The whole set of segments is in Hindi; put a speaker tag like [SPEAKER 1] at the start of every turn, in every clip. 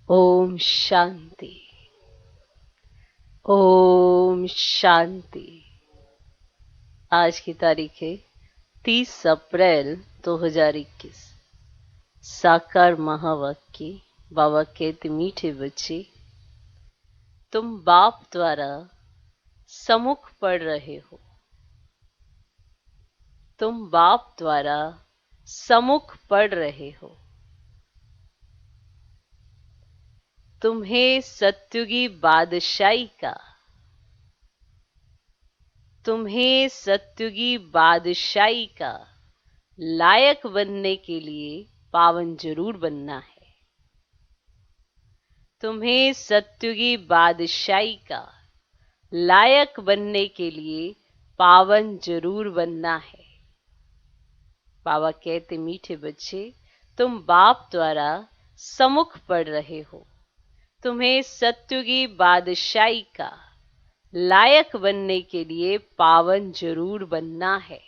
[SPEAKER 1] ओम शांति। ओम शांति। आज की तारीख है 30 अप्रैल 2021। साकार महावाक्य। बाबा कहते, मीठे बच्चे, तुम बाप द्वारा सम्मुख पढ़ रहे हो। तुम बाप द्वारा सम्मुख पढ़ रहे हो। तुम्हें सत्युगी बादशाही का लायक बनने के लिए पावन जरूर बनना है। तुम्हें सत्युगी बादशाही का लायक बनने के लिए पावन जरूर बनना है। बाबा कहते, मीठे बच्चे, तुम बाप द्वारा सम्मुख पढ़ रहे हो। तुम्हें सत्युगी बादशाही का लायक बनने के लिए पावन जरूर बनना है।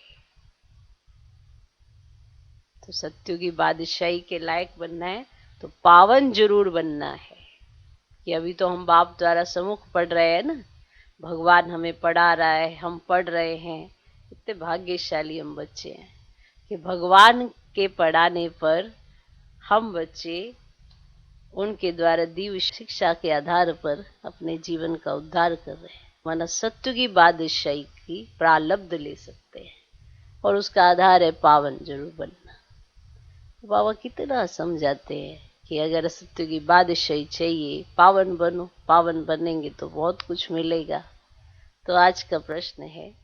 [SPEAKER 1] तो सत्युगी बादशाही के लायक बनना है तो पावन जरूर बनना है। कि अभी तो हम बाप द्वारा सम्मुख पढ़ रहे हैं ना, भगवान हमें पढ़ा रहा है, हम पढ़ रहे हैं। इतने भाग्यशाली हम बच्चे हैं कि भगवान के पढ़ाने पर हम बच्चे उनके द्वारा दी हुई शिक्षा के आधार पर अपने जीवन का उद्धार कर रहे हैं। माना सत्युगी बादशाही की प्रारब्ध ले सकते हैं और उसका आधार है पावन जरूर बनना। बाबा कितना समझाते हैं कि अगर सत्युगी बादशाही चाहिए, पावन बनो। पावन बनेंगे तो बहुत कुछ मिलेगा। तो आज का प्रश्न है,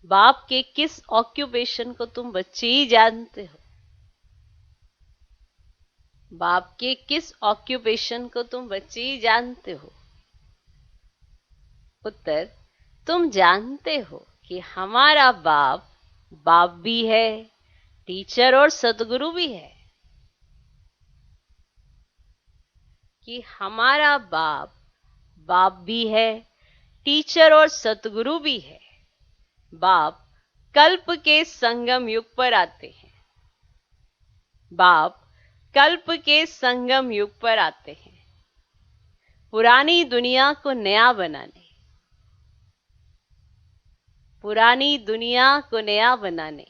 [SPEAKER 1] बाप के किस ऑक्यूपेशन को तुम बच्चे ही जानते हो? बाप के किस ऑक्यूपेशन को तुम बच्चे ही जानते हो? उत्तर, तुम जानते हो कि हमारा बाप बाप भी है, टीचर और सतगुरु भी है। कि हमारा बाप बाप भी है, टीचर और सतगुरु भी है। बाप कल्प के संगम युग पर आते हैं। बाप कल्प के संगम युग पर आते हैं, पुरानी दुनिया को नया बनाने। पुरानी दुनिया को नया बनाने,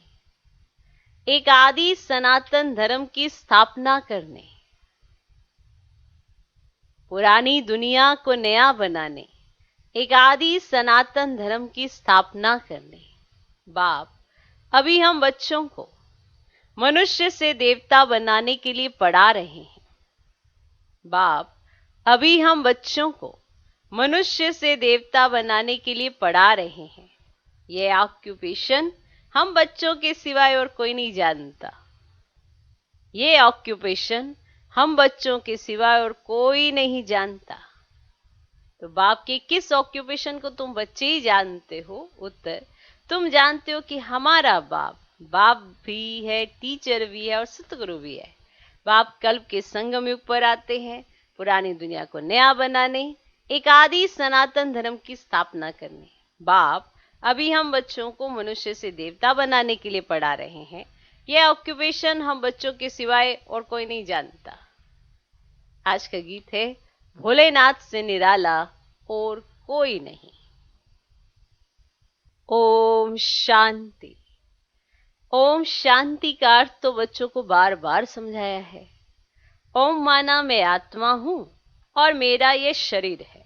[SPEAKER 1] एक आदि सनातन धर्म की स्थापना करने। पुरानी दुनिया को नया बनाने, एक आदि सनातन धर्म की स्थापना करने। बाप अभी हम बच्चों को मनुष्य से देवता बनाने के लिए पढ़ा रहे हैं। बाप अभी हम बच्चों को मनुष्य से देवता बनाने के लिए पढ़ा रहे हैं। यह ऑक्यूपेशन हम बच्चों के सिवाय और कोई नहीं जानता। ये ऑक्यूपेशन हम बच्चों के सिवाय और कोई नहीं जानता। तो बाप के किस ऑक्यूपेशन को तुम बच्चे ही जानते हो? उत्तर, तुम जानते हो कि हमारा बाप बाप भी है, टीचर भी है और सतगुरु भी है। बाप कल्प के संगम युग पर आते हैं, पुरानी दुनिया को नया बनाने, एक आदि सनातन धर्म की स्थापना करने। बाप अभी हम बच्चों को मनुष्य से देवता बनाने के लिए पढ़ा रहे हैं। यह ऑक्यूपेशन हम बच्चों के सिवाय और कोई नहीं जानता। आज का गीत है, भोलेनाथ से निराला और कोई नहीं। ओम शांति। ओम शांति का अर्थ तो बच्चों को बार बार समझाया है। ओम माना मैं आत्मा हूं और मेरा ये शरीर है।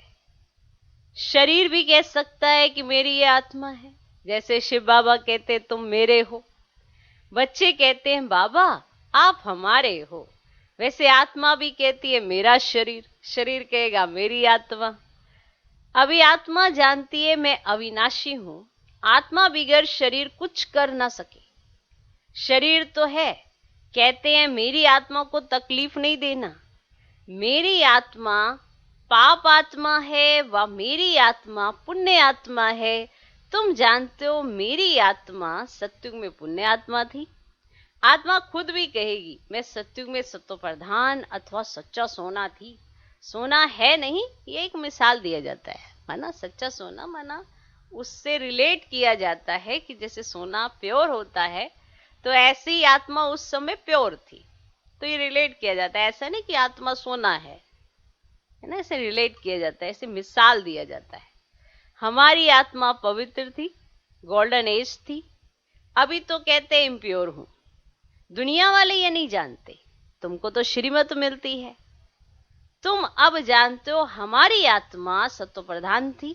[SPEAKER 1] शरीर भी कह सकता है कि मेरी ये आत्मा है। जैसे शिव बाबा कहते, तुम मेरे हो। बच्चे कहते हैं, बाबा आप हमारे हो। वैसे आत्मा भी कहती है, मेरा शरीर। शरीर कहेगा, मेरी आत्मा। अभी आत्मा जानती है मैं अविनाशी हूं। आत्मा बिगर शरीर कुछ कर ना सके। शरीर तो है, कहते हैं मेरी आत्मा को तकलीफ नहीं देना। मेरी आत्मा पाप आत्मा है व मेरी आत्मा पुण्य आत्मा है। तुम जानते हो मेरी आत्मा सत्युग में पुण्य आत्मा थी। आत्मा खुद भी कहेगी, मैं सत्युग में सत्व प्रधान अथवा सच्चा सोना थी। सोना है नहीं, ये एक मिसाल दिया जाता है। माना सच्चा सोना, माना उससे रिलेट किया जाता है कि जैसे सोना प्योर होता है तो ऐसी ही आत्मा उस समय प्योर थी। तो ये रिलेट किया जाता है। ऐसा नहीं कि आत्मा सोना है, है ना, ऐसे रिलेट किया जाता है, ऐसे मिसाल दिया जाता है। हमारी आत्मा पवित्र थी, गोल्डन एज थी, अभी तो कहते हैं इम्प्योर हूं। दुनिया वाले ये नहीं जानते, तुमको तो श्रीमत मिलती है, तुम अब जानते हो हमारी आत्मा सत्व प्रधान थी,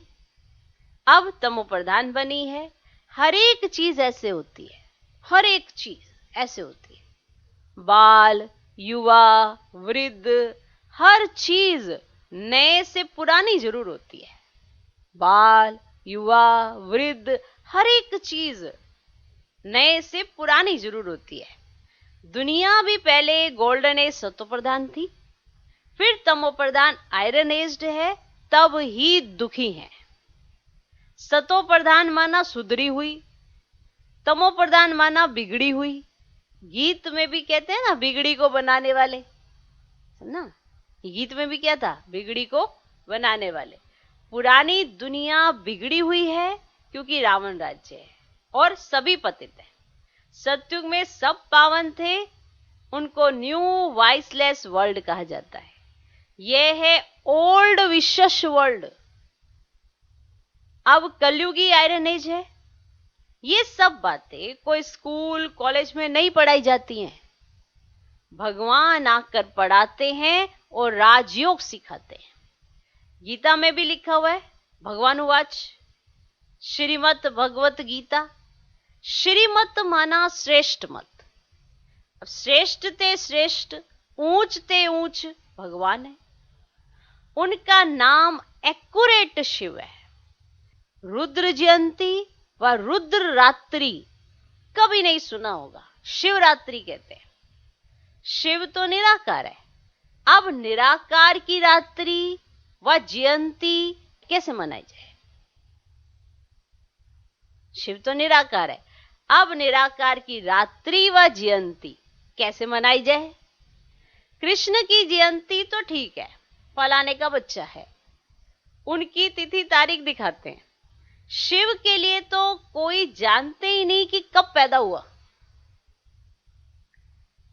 [SPEAKER 1] अब तमो प्रधान बनी है। हर एक चीज ऐसे होती है, हर एक चीज ऐसे होती है। बाल, युवा, वृद्ध, हर चीज नए से पुरानी जरूर होती है। बाल, युवा, वृद्ध, हर एक चीज नए से पुरानी जरूर होती है। दुनिया भी पहले गोल्डन एज सत्व प्रधान थी, फिर तमो प्रधान आयरन एज्ड है, तब ही दुखी है। सतो प्रधान माना सुधरी हुई, तमो प्रधान माना बिगड़ी हुई। गीत में भी कहते हैं ना, बिगड़ी को बनाने वाले, ना, गीत में भी क्या था, बिगड़ी को बनाने वाले। पुरानी दुनिया बिगड़ी हुई है क्योंकि रावण राज्य है और सभी पतित है। सतयुग में सब पावन थे, उनको न्यू वाइसलेस वर्ल्ड कहा जाता है। यह है ओल्ड विशेष वर्ल्ड। अब कलयुगी आयरन एज है। ये सब बातें कोई स्कूल कॉलेज में नहीं पढ़ाई जाती हैं, भगवान आकर पढ़ाते हैं और राजयोग सिखाते हैं। गीता में भी लिखा हुआ है, भगवान उवाच, श्रीमत भगवत गीता। श्रीमत माना श्रेष्ठ मत। अब श्रेष्ठ ते श्रेष्ठ, ऊंच ते ऊंच भगवान है। उनका नाम एक्यूरेट शिव है। रुद्र जयंती व रुद्र रात्रि कभी नहीं सुना होगा, शिवरात्रि कहते हैं। शिव तो निराकार है, अब निराकार की रात्रि व जयंती कैसे मनाई जाए? शिव तो निराकार है, अब निराकार की रात्रि व जयंती कैसे मनाई जाए? कृष्ण की जयंती तो ठीक है, फलाने का बच्चा है, उनकी तिथि तारीख दिखाते हैं। शिव के लिए तो कोई जानते ही नहीं कि कब पैदा हुआ।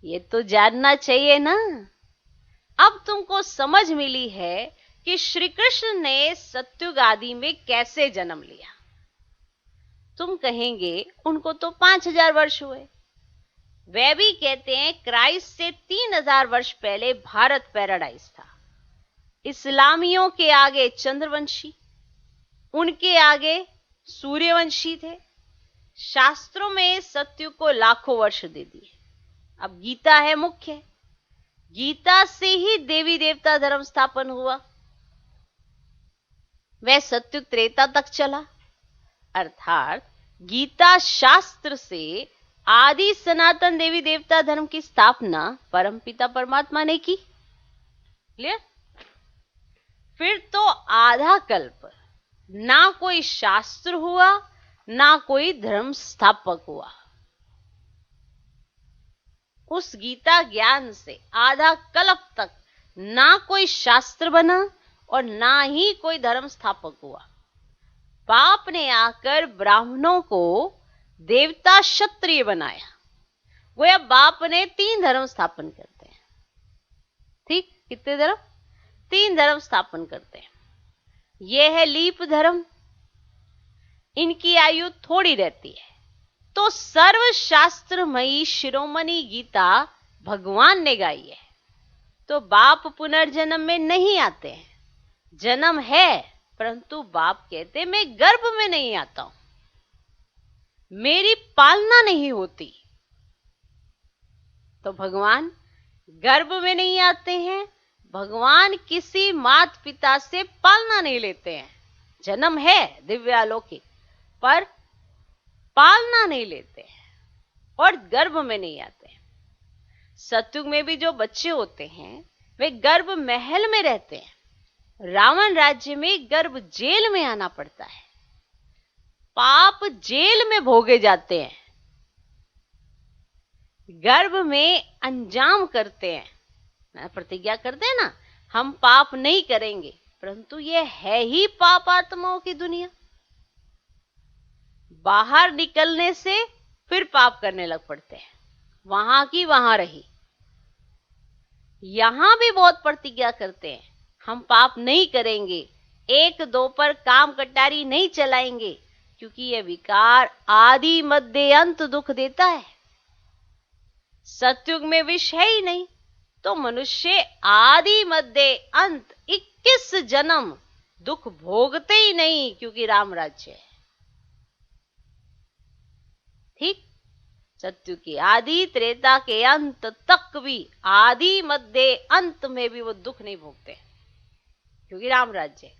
[SPEAKER 1] ये तो जानना चाहिए ना। अब तुमको समझ मिली है कि श्री कृष्ण ने सत्युग आदि में कैसे जन्म लिया। तुम कहेंगे उनको तो 5000 वर्ष हुए। वे भी कहते हैं क्राइस्ट से 3000 वर्ष पहले भारत पैराडाइज था। इस्लामियों के आगे चंद्रवंशी, उनके आगे सूर्यवंशी थे। शास्त्रों में सत्युग को लाखों वर्ष दे दिए। अब गीता है मुख्य, गीता से ही देवी देवता धर्म स्थापन हुआ। वह सत्युग त्रेता तक चला, अर्थात गीता शास्त्र से आदि सनातन देवी देवता धर्म की स्थापना परमपिता परमात्मा ने की। क्लियर? फिर तो आधा कल्प ना कोई शास्त्र हुआ, ना कोई धर्म स्थापक हुआ। उस गीता ज्ञान से आधा कल्प तक ना कोई शास्त्र बना और ना ही कोई धर्म स्थापक हुआ। बाप ने आकर ब्राह्मणों को देवता क्षत्रिय बनाया। वो अब बाप ने 3 धर्म स्थापन करते हैं। ठीक, कितने धर्म? 3 धर्म स्थापन करते हैं। यह है लीप धर्म, इनकी आयु थोड़ी रहती है। तो सर्वशास्त्रमयी शिरोमणि गीता भगवान ने गाई है। तो बाप पुनर्जन्म में नहीं आते हैं, जन्म है, परंतु बाप कहते मैं गर्भ में नहीं आता हूं, मेरी पालना नहीं होती। तो भगवान गर्भ में नहीं आते हैं, भगवान किसी माता पिता से पालना नहीं लेते हैं। जन्म है दिव्यालौकिक, पर पालना नहीं लेते हैं और गर्भ में नहीं आते हैं। सतयुग में भी जो बच्चे होते हैं वे गर्भ महल में रहते हैं। रावण राज्य में गर्भ जेल में आना पड़ता है। पाप जेल में भोगे जाते हैं, गर्भ में अंजाम करते हैं, प्रतिज्ञा करते हैं ना, हम पाप नहीं करेंगे, परंतु यह है ही पाप आत्माओं की दुनिया। बाहर निकलने से फिर पाप करने लग पड़ते हैं, वहां की वहां रही। यहां भी बहुत प्रतिज्ञा करते हैं, हम पाप नहीं करेंगे, एक दो पर काम कटारी नहीं चलाएंगे, क्योंकि यह विकार आदि मध्य अंत दुख देता है। सतयुग में विष है ही नहीं, तो मनुष्य आदि मध्य अंत 21 जन्म दुख भोगते ही नहीं, क्योंकि राम राज्य है। ठीक, सतयुग की आदि त्रेता के अंत तक भी, आदि मध्य अंत में भी वो दुख नहीं भोगते, क्योंकि राम राज्य है।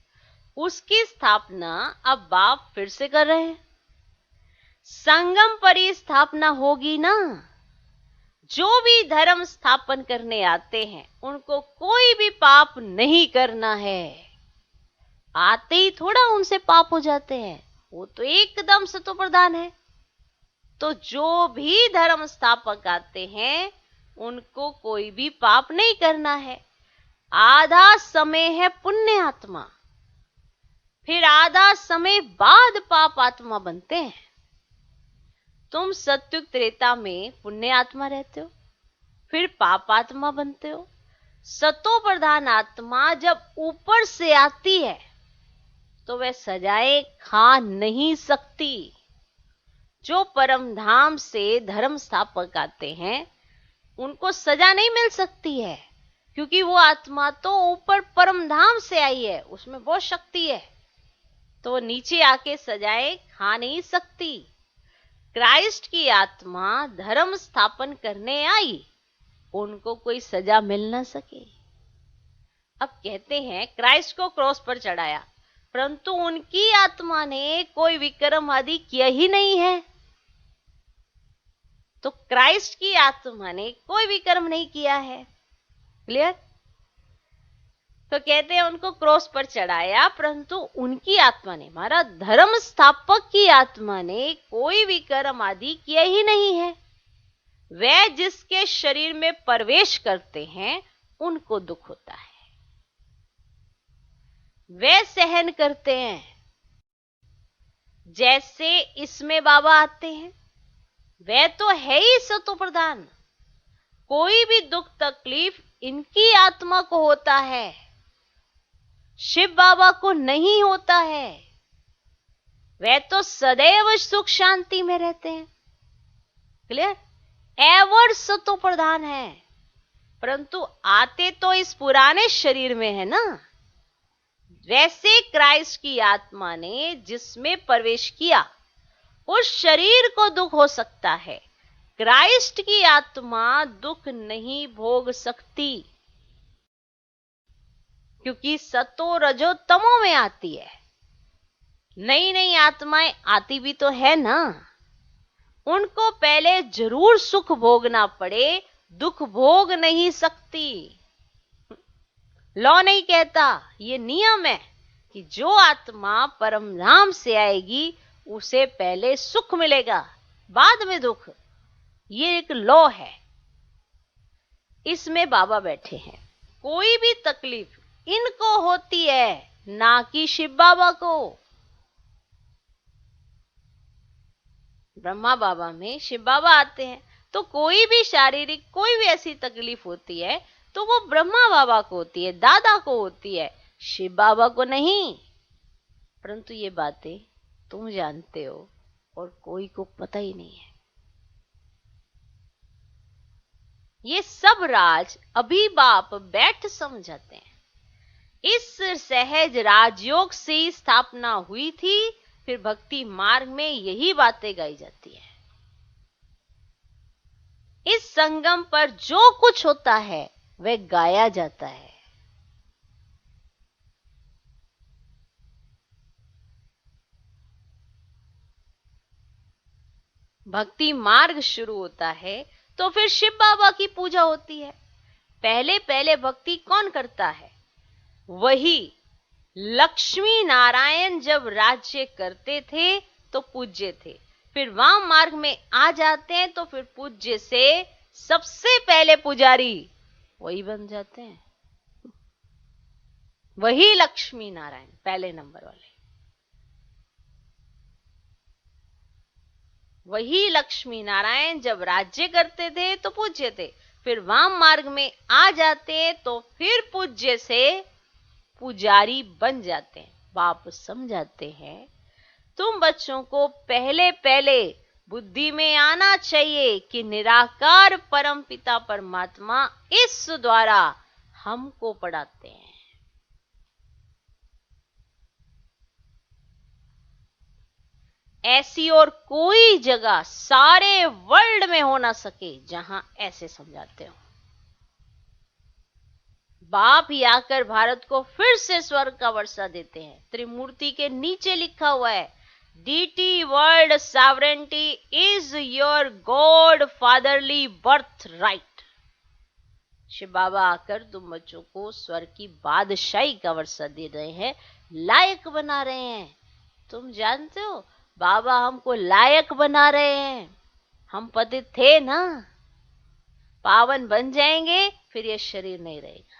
[SPEAKER 1] उसकी स्थापना अब बाप फिर से कर रहे हैं। संगम पर ही स्थापना होगी ना। जो भी धर्म स्थापन करने आते हैं उनको कोई भी पाप नहीं करना है। आते ही थोड़ा उनसे पाप हो जाते हैं, वो तो एकदम सतो प्रधान है। तो जो भी धर्म स्थापक आते हैं उनको कोई भी पाप नहीं करना है। आधा समय है पुण्य आत्मा, फिर आधा समय बाद पाप आत्मा बनते हैं। तुम सत्युग त्रेता में पुण्य आत्मा रहते हो, फिर पाप आत्मा बनते हो। सतो प्रधान आत्मा जब ऊपर से आती है तो वह सजाएं खा नहीं सकती। जो परम धाम से धर्म स्थापक आते हैं उनको सजा नहीं मिल सकती है, क्योंकि वो आत्मा तो ऊपर परम धाम से आई है, उसमें बहुत शक्ति है, तो वो नीचे आके सजाएं खा नहीं सकती। क्राइस्ट की आत्मा धर्म स्थापन करने आई, उनको कोई सजा मिल ना सके। अब कहते हैं क्राइस्ट को क्रॉस पर चढ़ाया, परंतु उनकी आत्मा ने कोई विक्रम आदि किया ही नहीं है। तो क्राइस्ट की आत्मा ने कोई विक्रम नहीं किया है। क्लियर? तो कहते हैं उनको क्रॉस पर चढ़ाया, परंतु उनकी आत्मा ने, हमारा धर्म स्थापक की आत्मा ने कोई विक्रम आदि किया ही नहीं है। वे जिसके शरीर में प्रवेश करते हैं उनको दुख होता है, वे सहन करते हैं। जैसे इसमें बाबा आते हैं, वे तो है ही सतो प्रधान, कोई भी दुख तकलीफ इनकी आत्मा को होता है, शिव बाबा को नहीं होता है। वे तो सदैव सुख शांति में रहते हैं। क्लियर? एवर सतो प्रधान है, परंतु आते तो इस पुराने शरीर में है ना। वैसे क्राइस्ट की आत्मा ने जिसमें प्रवेश किया उस शरीर को दुख हो सकता है, क्राइस्ट की आत्मा दुख नहीं भोग सकती, क्योंकि सतो रजो तमो में आती है। नई नई आत्माएं आती भी तो है ना, उनको पहले जरूर सुख भोगना पड़े, दुख भोग नहीं सकती। लॉ नहीं कहता, ये नियम है कि जो आत्मा परम धाम से आएगी उसे पहले सुख मिलेगा, बाद में दुख। ये एक लॉ है। इसमें बाबा बैठे हैं, कोई भी तकलीफ इनको होती है, ना कि शिव बाबा को। ब्रह्मा बाबा में शिव बाबा आते हैं, तो कोई भी शारीरिक कोई भी ऐसी तकलीफ होती है तो वो ब्रह्मा बाबा को होती है, दादा को होती है, शिव बाबा को नहीं। परंतु ये बातें तुम जानते हो और कोई को पता ही नहीं है। ये सब राज अभी बाप बैठ समझाते हैं। इस सहज राजयोग से ही स्थापना हुई थी, फिर भक्ति मार्ग में यही बातें गाई जाती है। इस संगम पर जो कुछ होता है वह गाया जाता है। भक्ति मार्ग शुरू होता है तो फिर शिव बाबा की पूजा होती है। पहले पहले भक्ति कौन करता है? वही लक्ष्मी नारायण जब राज्य करते थे तो पूज्य थे, फिर वाम मार्ग में आ जाते हैं तो फिर पूज्य से सबसे पहले पुजारी वही बन जाते हैं, वही लक्ष्मी नारायण पहले नंबर वाले। वही लक्ष्मी नारायण जब राज्य करते थे तो पूज्य थे, फिर वाम मार्ग में आ जाते तो फिर पूज्य से पुजारी बन जाते हैं। बाप समझाते हैं तुम बच्चों को पहले पहले बुद्धि में आना चाहिए कि निराकार परम पिता परमात्मा इस द्वारा हमको पढ़ाते हैं। ऐसी और कोई जगह सारे वर्ल्ड में हो ना सके जहां ऐसे समझाते हो। बाप ही आकर भारत को फिर से स्वर्ग का वर्षा देते हैं। त्रिमूर्ति के नीचे लिखा हुआ है, deity world sovereignty is your godfatherly birth right. Shiv Baba आकर तुम बच्चों को स्वर्ग की बादशाही का वर्षा दे रहे हैं, लायक बना रहे हैं। तुम जानते हो बाबा हमको लायक बना रहे हैं। हम पतित थे ना, पावन बन जाएंगे फिर ये शरीर नहीं रहेगा।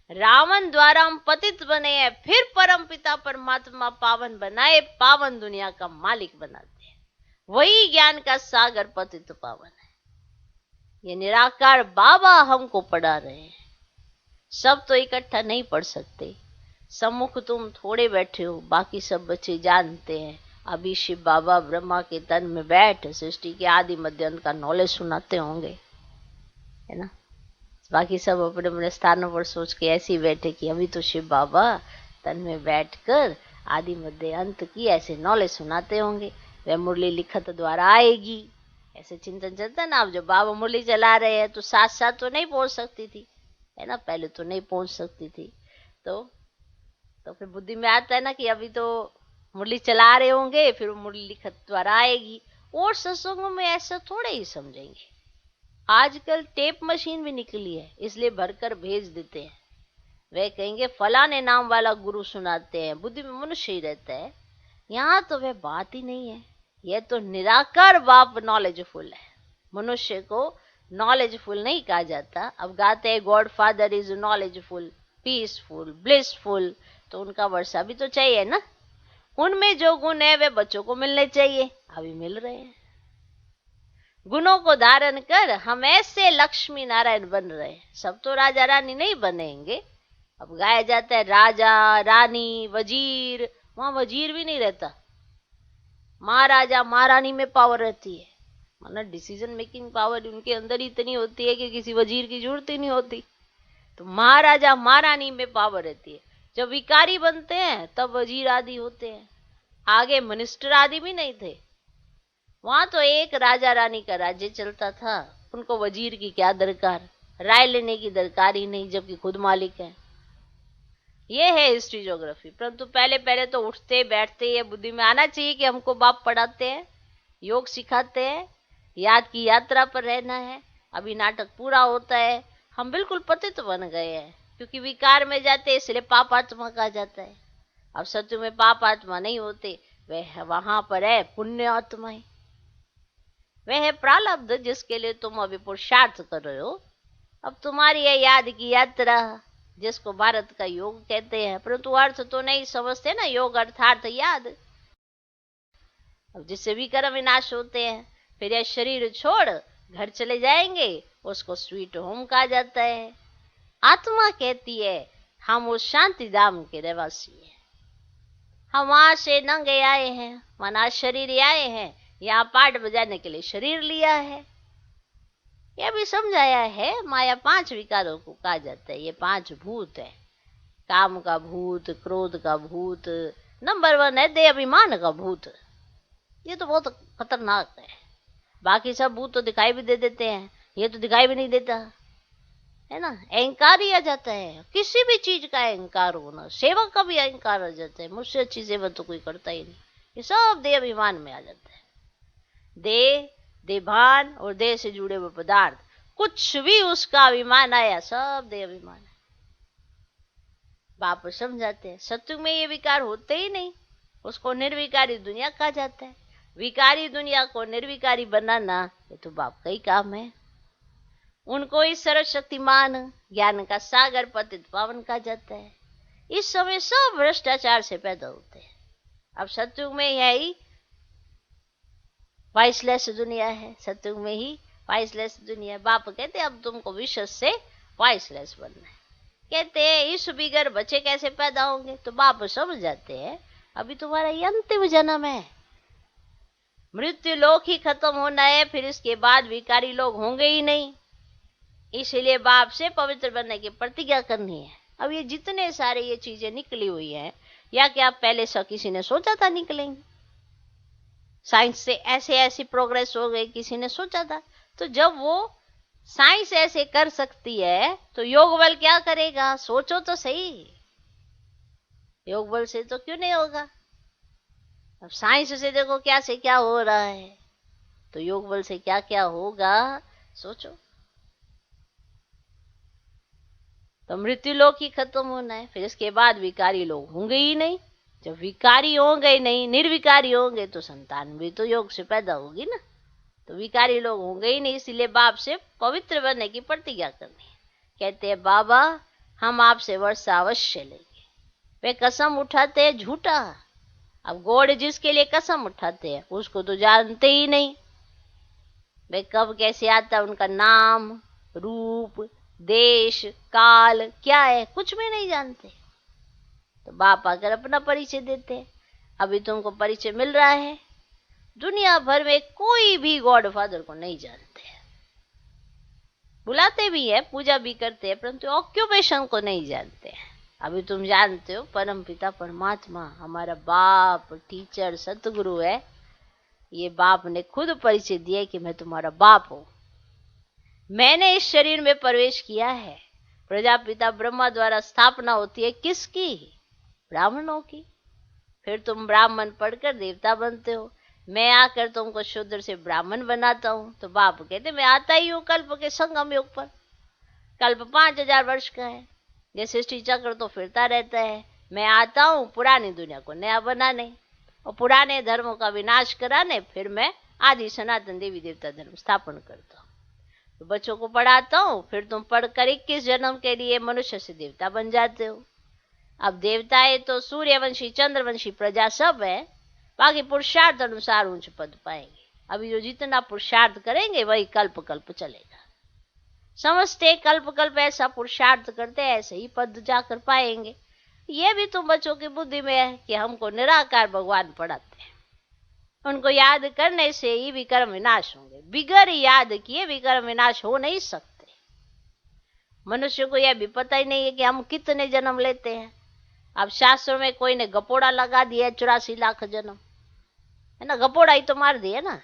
[SPEAKER 1] रावण द्वारा हम पतित बने हैं, फिर परम पिता परमात्मा पावन बनाए, पावन दुनिया का मालिक बनाते हैं। वही ज्ञान का सागर पतित पावन है। ये निराकार बाबा हमको पढ़ा रहे हैं। सब तो इकट्ठा नहीं पढ़ सकते, सम्मुख तुम थोड़े बैठे हो, बाकी सब बच्चे जानते हैं। अभी शिव बाबा ब्रह्मा के तन में बैठ सृष्टि के आदि मध्य अंत का नॉलेज सुनाते होंगे, है ना। बाकी सब अपने अपने स्थानों पर सोच के ऐसे ही बैठे कि अभी तो शिव बाबा तन में बैठकर आदि मध्य अंत की ऐसे नॉलेज सुनाते होंगे। वह मुरली लिखत द्वारा आएगी, ऐसे चिंतन चलता ना। अब जब बाबा मुरली चला रहे हैं तो साथ साथ तो नहीं पहुंच सकती थी, है ना, पहले तो नहीं पहुंच सकती थी। तो फिर बुद्धि में आता है ना कि अभी तो मुरली चला रहे होंगे, फिर मुरली लिखत द्वारा आएगी। और सत्संगों में ऐसा थोड़े ही समझेंगे। आजकल टेप मशीन भी निकली है, इसलिए भरकर भेज देते हैं। वे कहेंगे फलाने नाम वाला गुरु सुनाते हैं, बुद्धि में मनुष्य ही रहता है। यहाँ तो वह बात ही नहीं है। यह तो निराकार बाप नॉलेजफुल है। मनुष्य को नॉलेजफुल नहीं कहा जाता। अब गाते हैं God father is knowledgeful, peaceful, blissful, तो उनका वर्षा भी तो चाहिए ना। उनमें जो गुण है वे बच्चों को मिलने चाहिए, अभी मिल रहे हैं। गुणों को धारण कर हम ऐसे लक्ष्मी नारायण बन रहे हैं। सब तो राजा रानी नहीं बनेंगे। अब गाया जाता है राजा रानी वजीर, वहां वजीर भी नहीं रहता। महाराजा महारानी में पावर रहती है, मतलब डिसीजन मेकिंग पावर उनके अंदर ही इतनी होती है कि किसी वजीर की जरूरत ही नहीं होती। तो महाराजा महारानी में पावर रहती है। जब विकारी बनते हैं तब वजीर आदि होते हैं। आगे मिनिस्टर आदि भी नहीं थे। वहां तो एक राजा रानी का राज्य चलता था, उनको वजीर की क्या दरकार, राय लेने की दरकार ही नहीं, जबकि खुद मालिक है। ये है हिस्ट्री ज्योग्राफी। परंतु पहले पहले तो उठते बैठते ये बुद्धि में आना चाहिए कि हमको बाप पढ़ाते हैं, योग सिखाते हैं, याद की यात्रा पर रहना है। अभी नाटक पूरा होता है, हम बिल्कुल पतित बन गए हैं, क्योंकि विकार में जाते इसलिए पाप आत्मा कहा जाता है। अब सत्य में पाप आत्मा नहीं होते, वह वहां पर है पुण्य आत्माएं। वह है प्रारब्ध जिसके लिए तुम अभी पुरुषार्थ कर रहे हो। अब तुम्हारी है याद की यात्रा, जिसको भारत का योग कहते हैं, परंतु अर्थ तो नहीं समझते ना। योग अर्थार्थ याद। अब जिससे भी कर्म विनाश होते हैं, फिर यह शरीर छोड़ घर चले जाएंगे, उसको स्वीट होम कहा जाता है। आत्मा कहती है हम उस शांति धाम के रहवासी हैं, हम वहां से नंगे आए हैं, मना शरीर आए हैं, यहाँ पाठ बजाने के लिए शरीर लिया है। यह भी समझाया है माया 5 विकारों को कहा जाता है। ये 5 भूत है। काम का भूत, क्रोध का भूत, नंबर 1 है देह अभिमान का भूत। ये तो बहुत खतरनाक है। बाकी सब भूत तो दिखाई भी दे देते हैं, ये तो दिखाई भी नहीं देता, है ना। अहंकार ही आ जाता है, किसी भी चीज का अहंकार होना। सेवा का भी अहंकार आ जाता है, मुझसे अच्छी सेवा तो कोई करता ही नहीं। ये सब देह अभिमान में आ जाता है। देह, देभान और देह से जुड़े हुए पदार्थ, कुछ भी उसका अभिमान आया, सब देह अभिमान है। बाप समझाते हैं सत्युग में ये विकार होते ही नहीं, उसको निर्विकारी दुनिया कहा जाता है। विकारी दुनिया को निर्विकारी बनाना ये तो बाप का ही काम है। उनको इस सर्वशक्तिमान ज्ञान का सागर पतित पावन कहा जाता है। इस समय सब भ्रष्टाचार से पैदा होते हैं। अब सत्युग में यही वाइसलेस दुनिया है, सत्युग में ही वाइसलेस दुनिया है। बाप कहते अब तुमको विश्व से वाइसलेस बनना है। कहते हैं इस बिगर बच्चे कैसे पैदा होंगे, तो बाप समझ जाते हैं अभी तुम्हारा ये अंतिम जन्म है, मृत्यु लोक ही खत्म होना है, फिर इसके बाद विकारी लोग होंगे ही नहीं, इसलिए बाप से पवित्र बनने की प्रतिज्ञा करनी है। अब ये जितने सारे ये चीजें निकली हुई हैं, या कि आप पहले से किसी ने सोचा था निकलेंगे, साइंस से ऐसे ऐसी प्रोग्रेस हो गई, किसी ने सोचा था? तो जब वो साइंस ऐसे कर सकती है तो योग बल क्या करेगा? सोचो तो सही, योग बल से तो क्यों नहीं होगा? अब साइंस से देखो क्या से क्या हो रहा है, तो योग बल से क्या क्या होगा सोचो। तो मृत्यु लोक ही खत्म होना है, फिर इसके बाद विकारी लोग होंगे ही नहीं। जब विकारी होंगे नहीं, निर्विकारी होंगे, तो संतान भी तो योग से पैदा होगी ना, तो विकारी लोग होंगे ही नहीं, इसलिए बाप से पवित्र बनने की प्रतिज्ञा करनी है। कहते हैं बाबा हम आपसे वर्षा अवश्य लेंगे। वे कसम उठाते हैं झूठा। अब गॉड जिसके लिए कसम उठाते हैं उसको तो जानते ही नहीं, वे कब कैसे आता है, उनका नाम, रूप, देश, काल क्या है, कुछ भी नहीं जानते। तो बाप आकर अपना परिचय देते हैं। अभी तुमको परिचय मिल रहा है, दुनिया भर में कोई भी गॉड फादर को नहीं जानते हैं, बुलाते भी है, पूजा भी करते हैं, परंतु ऑक्यूपेशन को नहीं जानते हैं। अभी तुम जानते हो परम पिता परमात्मा हमारा बाप, टीचर, सतगुरु है। ये बाप ने खुद परिचय दिया कि मैं तुम्हारा बाप हूं, मैंने इस शरीर में प्रवेश किया है। प्रजापिता ब्रह्मा द्वारा स्थापना होती है किसकी? ब्राह्मणों की। फिर तुम ब्राह्मण पढ़कर देवता बनते हो, मैं आकर तुमको शूद्र से ब्राह्मण बनाता हूं। तो बाप कहते मैं आता ही हूं कल्प के संगम युग पर। कल्प 5000 वर्ष का है, ये सृष्टि चक्र तो फिरता रहता है। मैं आता हूं पुरानी दुनिया को नया बनाने और पुराने धर्मों का विनाश कराने, फिर मैं आदि सनातन देवी देवता धर्म स्थापन करता हूँ। तो बच्चों को पढ़ाता हूँ, फिर तुम पढ़कर 21 जन्म के लिए मनुष्य से देवता बन जाते हो। अब देवताएं तो सूर्यवंशी, चंद्रवंशी प्रजा सब है, बाकी पुरुषार्थ अनुसार ऊंच पद पाएंगे। अभी जो जितना पुरुषार्थ करेंगे वही कल्प कल्प चलेगा। समझते कल्प कल्प ऐसा पुरुषार्थ करते ऐसे ही पद जाकर पाएंगे। ये भी तुम बच्चों की बुद्धि में है कि हमको निराकार भगवान पढ़ाते हैं, उनको याद करने से ही विकर्म विनाश होंगे, बिगर याद किए विकर्म विनाश हो नहीं सकते। मनुष्य को यह भी पता ही नहीं है कि हम कितने जन्म लेते हैं। अब शास्त्रों में कोई ने गपोड़ा लगा दिया 84 लाख जन्म, है ना, गपोड़ा ही तो मार दिया ना।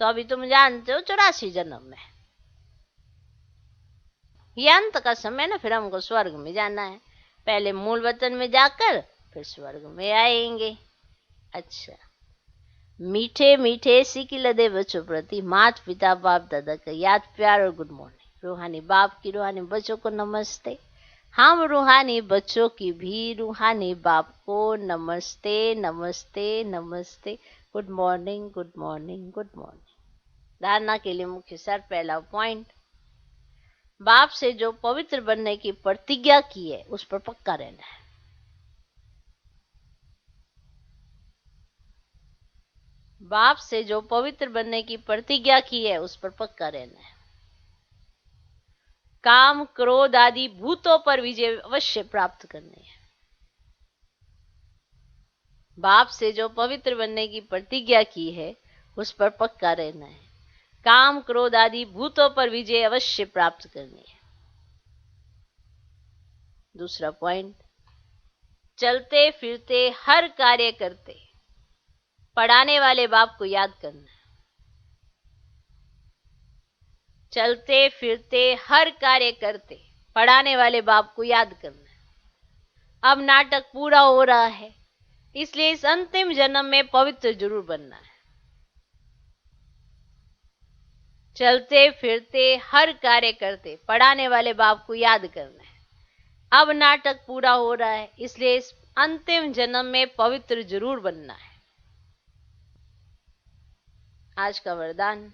[SPEAKER 1] तो अभी तुम जानते हो 84 जन्म में ये अंत का समय ना, फिर हमको स्वर्ग में जाना है। पहले मूल वतन में जाकर फिर स्वर्ग में आएंगे। अच्छा, मीठे मीठे सीखी लदे बच्चों प्रति मात पिता बाप दादा का याद प्यार और गुड मॉर्निंग। रूहानी बाप की रूहानी बच्चों को नमस्ते। हम रूहानी बच्चों की भी रूहानी बाप को नमस्ते नमस्ते नमस्ते। Good morning good morning good morning. धारणा के लिए मुख्य सार। पहला पॉइंट, बाप से जो पवित्र बनने की प्रतिज्ञा की है उस पर पक्का रहना है। बाप से जो पवित्र बनने की प्रतिज्ञा की है उस पर पक्का रहना है। काम क्रोध आदि भूतों पर विजय अवश्य प्राप्त करनी है। बाप से जो पवित्र बनने की प्रतिज्ञा की है उस पर पक्का रहना है। काम क्रोध आदि भूतों पर विजय अवश्य प्राप्त करनी है। दूसरा पॉइंट, चलते फिरते हर कार्य करते पढ़ाने वाले बाप को याद करना है। चलते फिरते हर कार्य करते पढ़ाने वाले बाप को याद करना है। अब नाटक पूरा हो रहा है, इसलिए इस अंतिम जन्म में पवित्र जरूर बनना है। चलते फिरते हर कार्य करते पढ़ाने वाले बाप को याद करना है। अब नाटक पूरा हो रहा है, इसलिए इस अंतिम जन्म में पवित्र जरूर बनना है। आज का वरदान,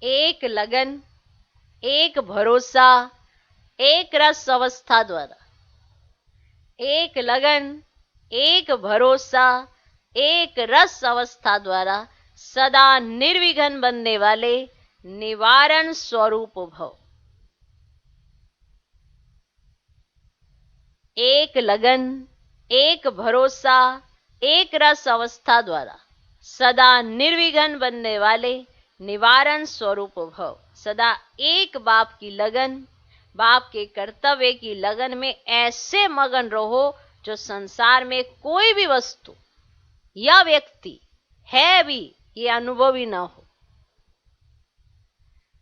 [SPEAKER 1] एक लगन, एक भरोसा, एक रस अवस्था द्वारा। एक लगन, एक भरोसा, एक रस अवस्था द्वारा सदा निर्विघ्न बनने वाले निवारण स्वरूप भव। एक लगन, एक भरोसा, एक रस अवस्था द्वारा सदा निर्विघ्न बनने वाले निवारण स्वरूप भव। सदा एक बाप की लगन, बाप के कर्तव्य की लगन में ऐसे मगन रहो जो संसार में कोई भी वस्तु या व्यक्ति है भी ये अनुभव ही ना हो।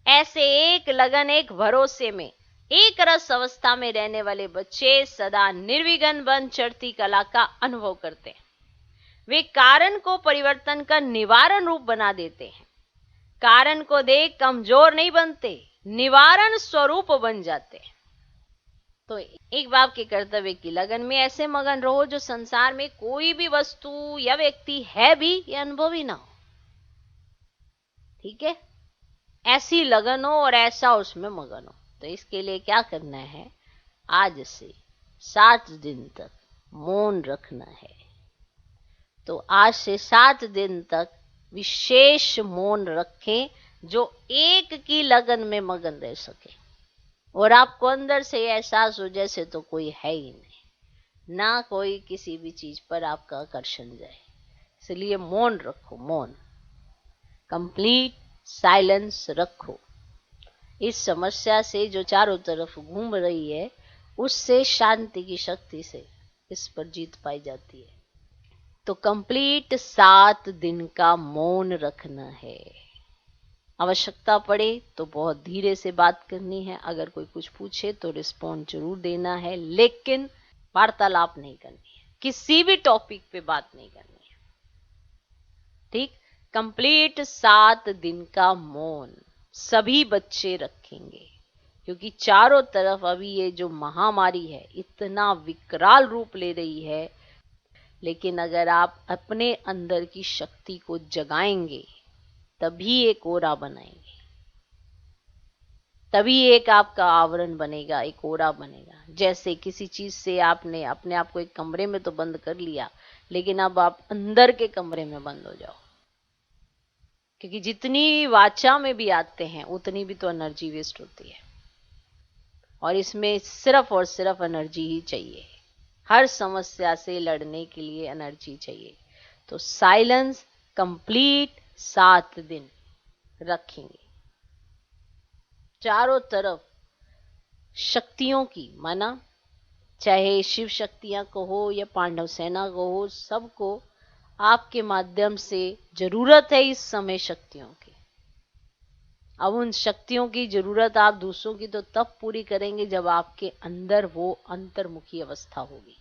[SPEAKER 1] ऐसे एक लगन, एक भरोसे में, एक रस अवस्था में रहने वाले बच्चे सदा निर्विघ्न बन चढ़ती कला का अनुभव करते हैं। वे कारण को परिवर्तन का निवारण रूप बना देते हैं। कारण को देख कमजोर नहीं बनते, निवारण स्वरूप बन जाते हैं। तो एक बाप के कर्तव्य की लगन में ऐसे मगन रहो जो संसार में कोई भी वस्तु या व्यक्ति है भी ये अनुभव ही ना हो। ठीक है, ऐसी लगन हो और ऐसा उसमें मगन हो। तो इसके लिए क्या करना है, आज से 7 दिन तक मौन रखना है। तो आज से 7 दिन तक विशेष मौन रखें, जो एक की लगन में मगन रह सके और आपको अंदर से एहसास हो जैसे तो कोई है ही नहीं, ना कोई किसी भी चीज पर आपका आकर्षण जाए। इसलिए मौन रखो, मौन, कंप्लीट साइलेंस रखो। इस समस्या से जो चारों तरफ घूम रही है, उससे शांति की शक्ति से इस पर जीत पाई जाती है। तो कंप्लीट 7 दिन का मौन रखना है। आवश्यकता पड़े तो बहुत धीरे से बात करनी है। अगर कोई कुछ पूछे तो रिस्पॉन्ड जरूर देना है, लेकिन वार्तालाप नहीं करनी है, किसी भी टॉपिक पे बात नहीं करनी है। ठीक, कंप्लीट 7 दिन का मौन सभी बच्चे रखेंगे, क्योंकि चारों तरफ अभी ये जो महामारी है इतना विकराल रूप ले रही है। लेकिन अगर आप अपने अंदर की शक्ति को जगाएंगे, तभी एक ओरा बनाएंगे, तभी एक आपका आवरण बनेगा, एक ओरा बनेगा। जैसे किसी चीज से आपने अपने आप को एक कमरे में तो बंद कर लिया, लेकिन अब आप अंदर के कमरे में बंद हो जाओ, क्योंकि जितनी वाचा में भी आते हैं उतनी भी तो एनर्जी वेस्ट होती है, और इसमें सिर्फ और सिर्फ एनर्जी ही चाहिए। हर समस्या से लड़ने के लिए एनर्जी चाहिए। तो साइलेंस कंप्लीट 7 दिन रखेंगे। चारों तरफ शक्तियों की, माना चाहे शिव शक्तियां को हो या पांडव सेना को हो, सबको आपके माध्यम से जरूरत है इस समय शक्तियों की। अब उन शक्तियों की जरूरत आप दूसरों की तो तब पूरी करेंगे जब आपके अंदर वो अंतर्मुखी अवस्था होगी।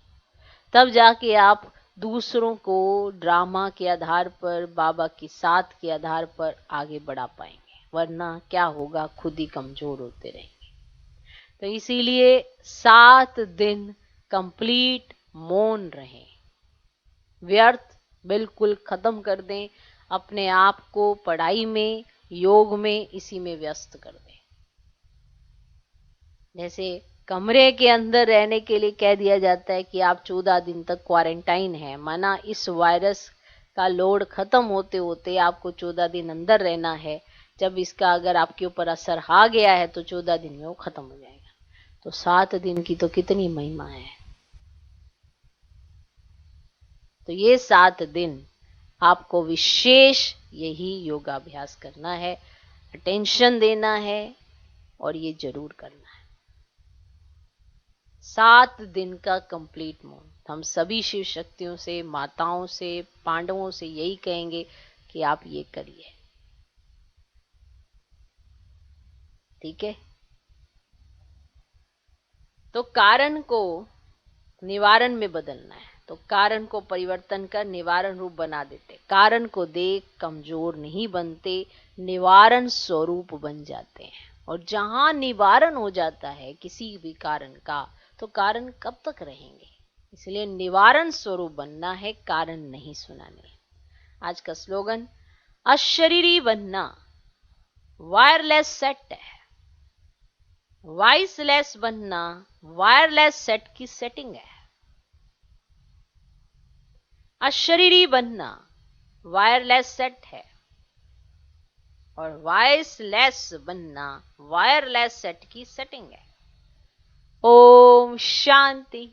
[SPEAKER 1] तब जाके आप दूसरों को ड्रामा के आधार पर, बाबा की साथ के आधार पर आगे बढ़ा पाएंगे, वरना क्या होगा, खुद ही कमजोर होते रहेंगे। तो इसीलिए 7 दिन कंप्लीट मौन रहें, व्यर्थ बिल्कुल खत्म कर दें, अपने आप को पढ़ाई में, योग में, इसी में व्यस्त कर दें। जैसे कमरे के अंदर रहने के लिए कह दिया जाता है कि आप 14 दिन तक क्वारंटाइन है, माना इस वायरस का लोड खत्म होते होते आपको 14 दिन अंदर रहना है। जब इसका अगर आपके ऊपर असर आ गया है तो 14 दिन में वो खत्म हो जाएगा। तो 7 दिन की तो कितनी महिमा है। तो ये 7 दिन आपको विशेष यही योगाभ्यास करना है, अटेंशन देना है, और ये जरूर करना है। 7 दिन का कंप्लीट मौन। हम सभी शिव शक्तियों से, माताओं से, पांडवों से यही कहेंगे कि आप ये करिए। ठीक है, तो कारण को निवारण में बदलना है। तो कारण को परिवर्तन कर निवारण रूप बना देते। कारण को देख कमजोर नहीं बनते, निवारण स्वरूप बन जाते हैं। और जहां निवारण हो जाता है किसी भी कारण का, तो कारण कब तक रहेंगे। इसलिए निवारण स्वरूप बनना है, कारण नहीं सुनाने। आज का स्लोगन, अशरीरी बनना वायरलेस सेट है, वॉइसलेस बनना वायरलेस सेट की सेटिंग है। अशरीरी बनना वायरलेस सेट है, और वॉइसलेस बनना वायरलेस सेट की सेटिंग है। ओम शांति।